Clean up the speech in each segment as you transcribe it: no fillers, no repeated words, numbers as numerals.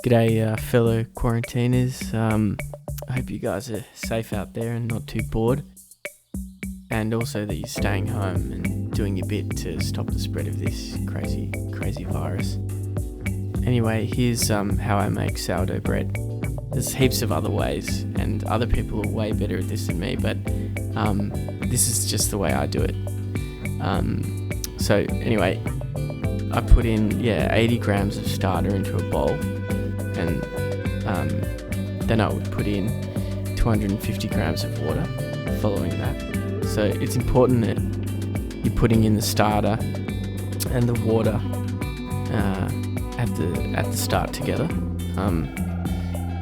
G'day, fellow quarantiners. I hope you guys are safe out there and not too bored. And also that you're staying home and doing your bit to stop the spread of this crazy virus. Anyway, here's how I make sourdough bread. There's heaps of other ways, and other people are way better at this than me, but this is just the way I do it. So anyway, I put in 80 grams of starter into a bowl, and then I would put in 250 grams of water following that. So it's important that you're putting in the starter and the water at the start together,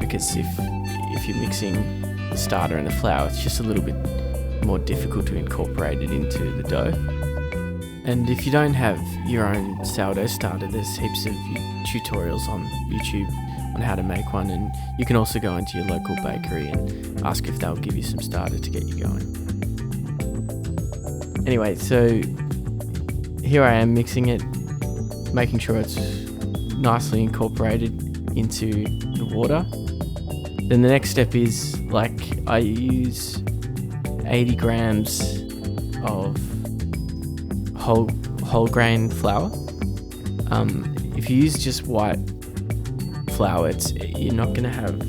because if you're mixing the starter and the flour, it's just a little bit more difficult to incorporate it into the dough. And if you don't have your own sourdough starter, there's heaps of tutorials on YouTube on how to make one, and you can also go into your local bakery and ask if they'll give you some starter to get you going. Anyway, so here I am mixing it, making sure it's nicely incorporated into the water. Then the next step is, I use 80 grams of whole grain flour. If you use just white flour, you're not going to have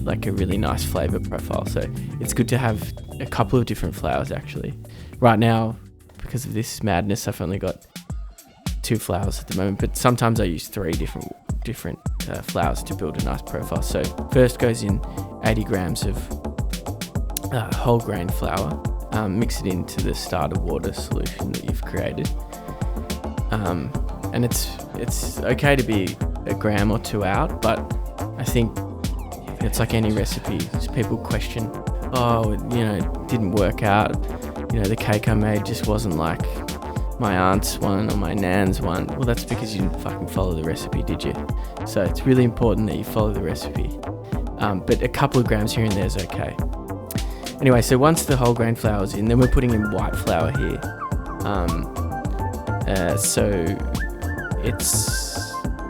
a really nice flavor profile. So it's good to have a couple of different flours actually. Right now, because of this madness, I've only got 2 flours at the moment, but sometimes I use 3 different flours to build a nice profile. So first goes in 80 grams of whole grain flour. Mix it into the starter water solution that you've created. And it's okay to be a gram or 2 out, but I think it's like any recipe. People question, it didn't work out. The cake I made just wasn't like my aunt's one or my nan's one. Well, that's because you didn't fucking follow the recipe, did you? So it's really important that you follow the recipe. But a couple of grams here and there is okay. Anyway, so once the whole grain flour is in, then we're putting in white flour here. So it's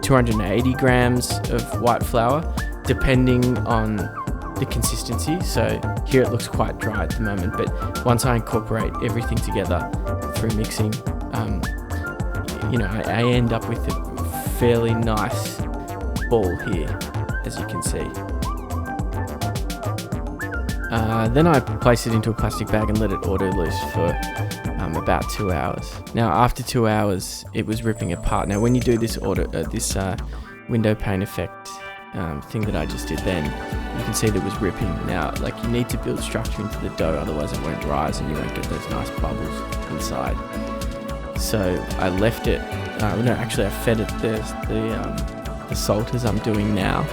280 grams of white flour, depending on the consistency. So here it looks quite dry at the moment, but once I incorporate everything together through mixing, I end up with a fairly nice ball here, as you can see. Then I place it into a plastic bag and let it auto loose for about 2 hours. Now, after 2 hours, it was ripping apart. Now, when you do this window pane effect thing that I just did then, you can see that it was ripping. Now, you need to build structure into the dough, otherwise it won't rise and you won't get those nice bubbles inside. So I left it. I fed it the salt as I'm doing now.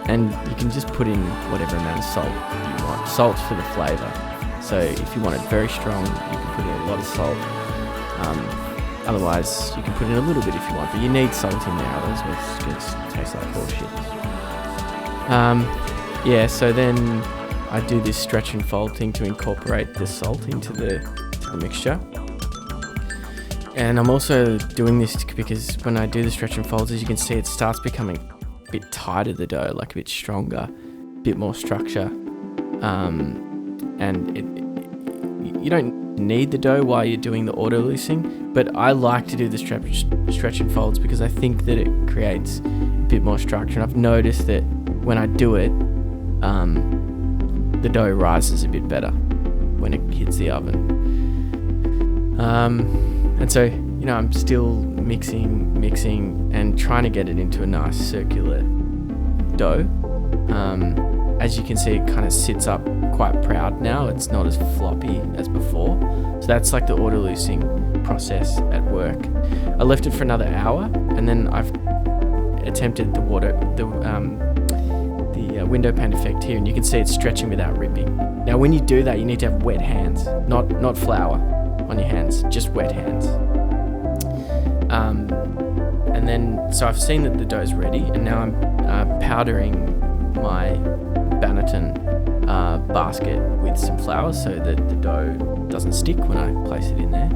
And you can just put in whatever amount of salt you want. Salt's for the flavour. So if you want it very strong, you can put in a lot of salt. Otherwise, you can put in a little bit if you want, but you need salt in there, otherwise it's going to taste like bullshit. So then I do this stretch and fold thing to incorporate the salt into the mixture. And I'm also doing this because when I do the stretch and folds, as you can see, it starts becoming a bit tighter, the dough, a bit stronger, a bit more structure. And you don't need the dough while you're doing the auto loosing, but I like to do the stretch and folds because I think that it creates a bit more structure. And I've noticed that when I do it, the dough rises a bit better when it hits the oven. And so, I'm still mixing and trying to get it into a nice circular dough. As you can see, it kind of sits up quite proud now. It's not as floppy as before. So that's the auto loosing process at work. I left it for another hour, and then I've attempted the window pane effect here, and you can see it's stretching without ripping. Now, when you do that, you need to have wet hands, not flour on your hands, just wet hands. And then, so I've seen that the dough's ready, and now I'm powdering my Bannerton basket with some flour so that the dough doesn't stick when I place it in there.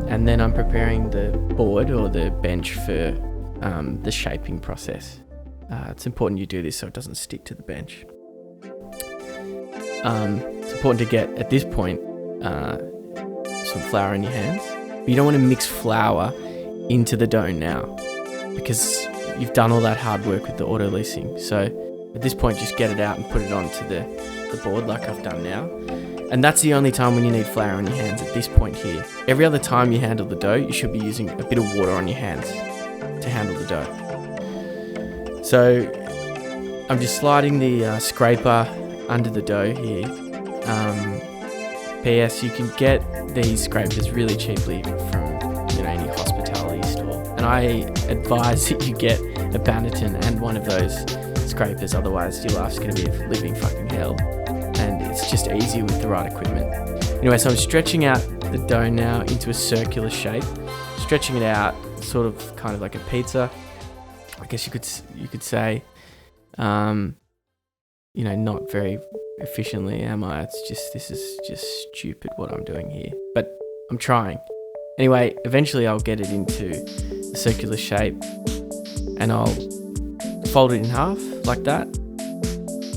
And then I'm preparing the board or the bench for the shaping process. It's important you do this so it doesn't stick to the bench. It's important to get, at this point, some flour in your hands. But you don't want to mix flour into the dough now, because you've done all that hard work with the auto leasing. So at this point, just get it out and put it onto the board like I've done now. And that's the only time when you need flour on your hands, at this point here. Every other time you handle the dough, you should be using a bit of water on your hands to handle the dough. So I'm just sliding the scraper under the dough here. P.S. You can get these scrapers really cheaply from any hospitality store. And I advise that you get a Bannerton and one of those scrapers, otherwise your life's going to be a living fucking hell. And it's just easier with the right equipment. Anyway, so I'm stretching out the dough now into a circular shape, stretching it out sort of kind of like a pizza, I guess you could say. Not very efficiently, am I? This is just stupid what I'm doing here, but I'm trying. Anyway, eventually I'll get it into a circular shape, and I'll fold it in half like that.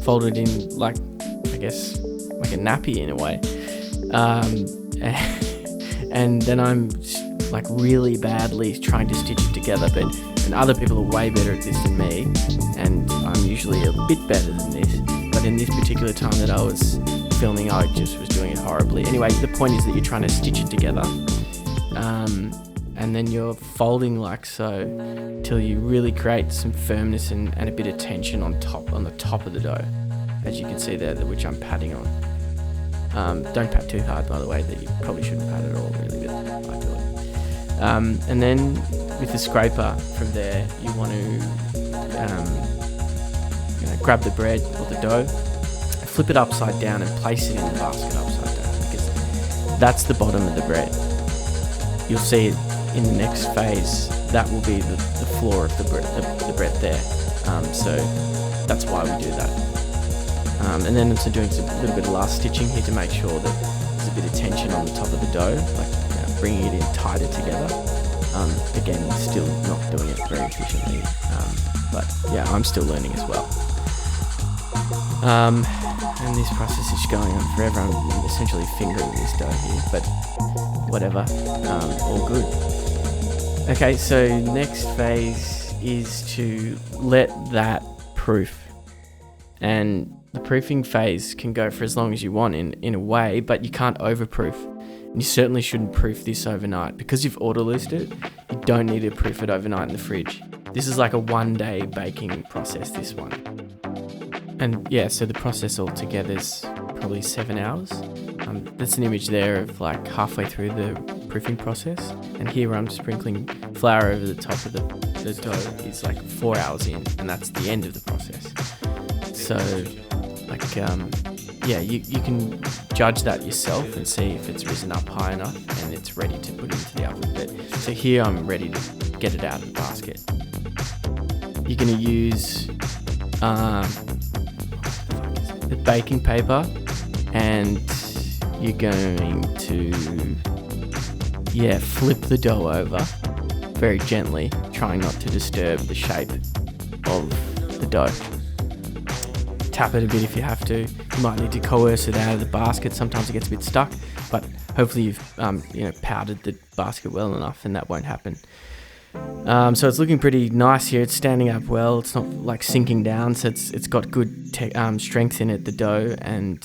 Fold it in like a nappy in a way. And then I'm like really badly trying to stitch it together, and other people are way better at this than me, and I'm usually a bit better than this. But in this particular time that I was filming, I just was doing it horribly. Anyway, the point is that you're trying to stitch it together, and then you're folding like so till you really create some firmness and a bit of tension on the top of the dough, as you can see there, which I'm patting on. Don't pat too hard, by the way. That you probably shouldn't pat at all, really, but I do it. And then with the scraper from there, you want to grab the bread or the dough, flip it upside down and place it in the basket upside down, because that's the bottom of the bread. You'll see it in the next phase. That will be the floor of the bread there. So that's why we do that. And then also doing a little bit of last stitching here to make sure that there's a bit of tension on the top of the dough, like bringing it in tighter together. Again, still not doing it very efficiently, but yeah, I'm still learning as well. And this process is going on forever. I'm essentially fingering this dough here, but whatever, all good. Okay, so next phase is to let that proof, and the proofing phase can go for as long as you want in a way, but you can't overproof. And you certainly shouldn't proof this overnight. Because you've auto-loosed it, you don't need to proof it overnight in the fridge. This is like a 1-day baking process, this one. And yeah, so the process altogether is probably 7 hours. That's an image there of like halfway through the proofing process. And here where I'm sprinkling flour over the top of the dough is like 4 hours in, and that's the end of the process. So you can judge that yourself and see if it's risen up high enough and it's ready to put into the oven. So here I'm ready to get it out of the basket. You're going to use the baking paper, and you're going to flip the dough over very gently, trying not to disturb the shape of the dough. Tap it a bit if you have to. You might need to coerce it out of the basket. Sometimes it gets a bit stuck, but hopefully you've powdered the basket well enough and that won't happen. So it's looking pretty nice here. It's standing up well. It's not like sinking down, so it's got good strength in it, the dough, and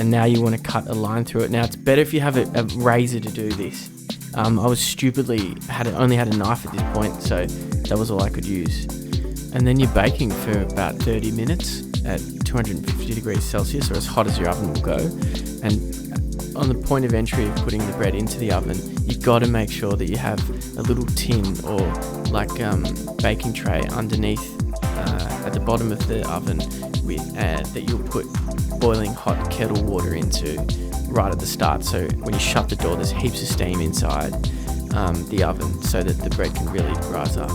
now you want to cut a line through it. Now it's better if you have a razor to do this. I was stupidly only had a knife at this point, so that was all I could use. And then you're baking for about 30 minutes at 250 degrees Celsius, or as hot as your oven will go. And on the point of entry of putting the bread into the oven, you've got to make sure that you have a little tin or like baking tray underneath at the bottom of the oven that you'll put boiling hot kettle water into right at the start. So when you shut the door, there's heaps of steam inside the oven so that the bread can really rise up.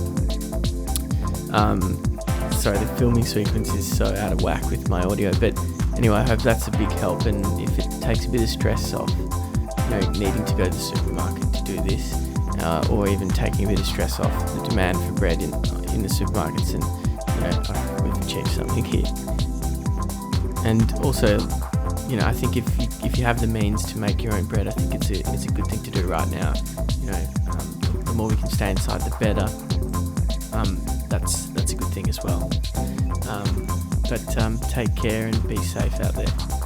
Sorry, the filming sequence is so out of whack with my audio, but anyway, I hope that's a big help, and if it takes a bit of stress off, needing to go to the supermarket to do this, or even taking a bit of stress off the demand for bread in the supermarkets, and we've achieved something here. And also, I think if you have the means to make your own bread, I think it's a good thing to do right now. The more we can stay inside, the better. That's a good thing as well. But take care and be safe out there.